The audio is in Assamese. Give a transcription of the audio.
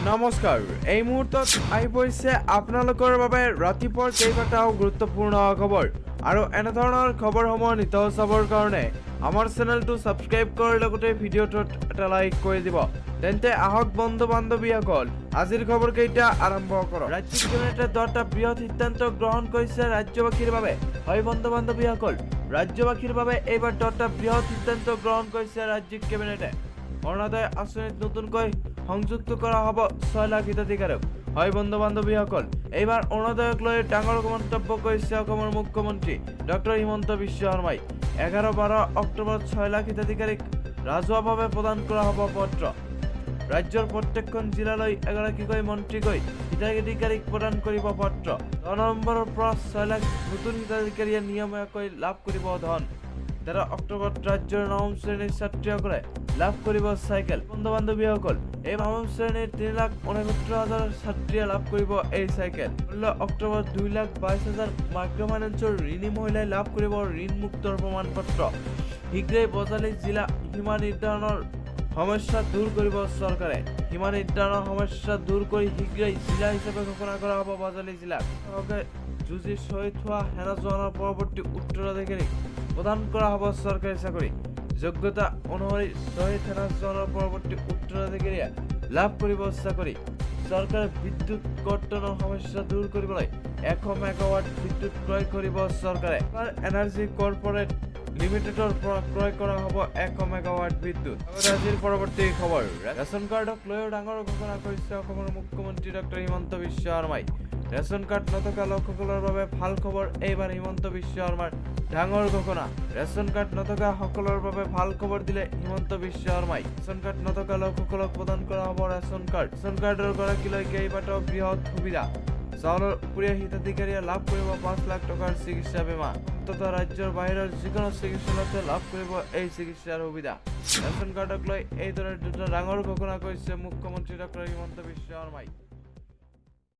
নমস্কাৰ এই মুহূৰ্তত আহি পৰিছে আপোনালোকৰ বাবে ৰাতিপুৱাৰ কেইবাটাও গুৰুত্বপূৰ্ণ খবৰ আৰু এনে ধৰণৰ খবৰসমূহ নিতৌ চাবৰ কাৰণে আমাৰ চেনেলটো সাবস্ক্ৰাইব কৰাৰ লগতে ভিডিঅ'টোত এটা লাইক কৰি দিব। তেন্তে আহক বন্ধু বান্ধৱীসকল আজিৰ খবৰ কেইটা আৰম্ভ কৰক। ৰাজ্যিক কেবিনেটে 10টা বৃহৎ সিদ্ধান্ত গ্ৰহণ কৰিছে ৰাজ্যবাসীৰ বাবে। হয় বন্ধু বান্ধৱীসকল, ৰাজ্যবাসীৰ বাবে এইবাৰ 10টা বৃহৎ সিদ্ধান্ত গ্ৰহণ কৰিছে ৰাজ্যিক কেবিনেটে। অৰুণোদয় আঁচনিত নতুনকৈ সংযুক্ত কৰা হ'ব 6 লাখ হিতাধিকাৰীক। হয় বন্ধু বান্ধৱীসকল, এইবাৰ অৰুণোদয়ক লৈ ডাঙৰ মন্তব্য কৰিছে অসমৰ মুখ্যমন্ত্ৰী ডক্টৰ হিমন্ত বিশ্ব শৰ্মাই। 11-12 অক্টোবৰত 6 লাখ হিতাধিকাৰীক ৰাজহুৱাভাৱে প্ৰদান কৰা হ'ব পত্ৰ। ৰাজ্যৰ প্ৰত্যেকখন জিলালৈ এগৰাকীকৈ মন্ত্ৰীকৈ হিতাধিকাৰীক প্ৰদান কৰিব পত্ৰ। 10 নৱেম্বৰৰ পৰা 6 লাখ নতুন হিতাধিকাৰীয়ে নিয়মীয়াকৈ লাভ কৰিব ধন। 13 অক্টোবৰত ৰাজ্যৰ 9ম শ্ৰেণীৰ ছাত্ৰীসকলে লাভ কৰিব চাইকেল। বন্ধু বান্ধৱীসকল, এই 9ম শ্ৰেণীৰ 3,69,000 ছাত্ৰীয়ে লাভ কৰিব এই চাইকেল। 16 অক্টোবৰত 2,22,000 মাইক্ৰ'ফাইনেন্সৰ ঋণী মহিলাই লাভ কৰিব ঋণমুক্তৰ প্ৰমাণপত্ৰ। শীঘ্ৰেই বজালী জিলা সীমা নিৰ্ধাৰণৰ সমস্যা দূৰ কৰিব চৰকাৰে। সীমা নিৰ্ধাৰণৰ সমস্যা দূৰ কৰি শীঘ্ৰেই জিলা হিচাপে ঘোষণা কৰা হ'ব বজালী জিলাক। যুঁজি শ্বহীদ হোৱা সেনা জোৱানৰ পৰৱৰ্তী উত্তৰাধিকাৰীক প্ৰদান কৰা হ'ব চৰকাৰী চাকৰি। যোগ্যতা অনুসৰি শ্বহীদ সেনা জোৱানৰ পৰৱৰ্তী উত্তৰাধিকাৰীয়ে লাভ কৰিব চাকৰি। চৰকাৰে বিদ্যুৎ কৰ্তনৰ সমস্যা দূৰ কৰিবলৈ 100 মেগাৱাট বিদ্যুৎ ক্ৰয় কৰিব চৰকাৰে। এনাৰ্জি কৰ্পোৰেট লিমিটেডৰ পৰা ক্ৰয় কৰা হ'ব 100 মেগাৱাট বিদ্যুৎ। আজিৰ পৰৱৰ্তী খবৰ, ৰেচন কাৰ্ডক লৈও ডাঙৰ ঘোষণা কৰিছে অসমৰ মুখ্যমন্ত্ৰী ডক্টৰ হিমন্ত বিশ্ব শৰ্মাই। ৰেচন কাৰ্ড নথকা লোকসকলৰ বাবে ভাল খবৰ। এইবাৰ হিমন্ত বিশ্ব শৰ্মাৰ ডাঙৰ ঘোষণা। ৰেচন কাৰ্ড নথকা সকলৰ বাবে ভাল খবৰ দিলে হিমন্ত বিশ্ব শৰ্মাই। ৰেচন কাৰ্ড নথকা লোকসকলক প্ৰদান কৰা হ'ব ৰেচন কাৰ্ড। ৰেচন কাৰ্ডৰ গৰাকীলৈ কেইবাটাও বৃহৎ সুবিধা। চাউলৰ উপৰিও হিতাধিকাৰীয়ে লাভ কৰিব 5 লাখ টকাৰ চিকিৎসা বীমা তথা ৰাজ্যৰ বাহিৰৰ যিকোনো চিকিৎসালয়তে লাভ কৰিব এই চিকিৎসাৰ সুবিধা। ৰেচন কাৰ্ডক লৈ এইদৰে দুটা ডাঙৰ ঘোষণা কৰিছে মুখ্যমন্ত্ৰী ডক্টৰ হিমন্ত বিশ্ব শৰ্মাই।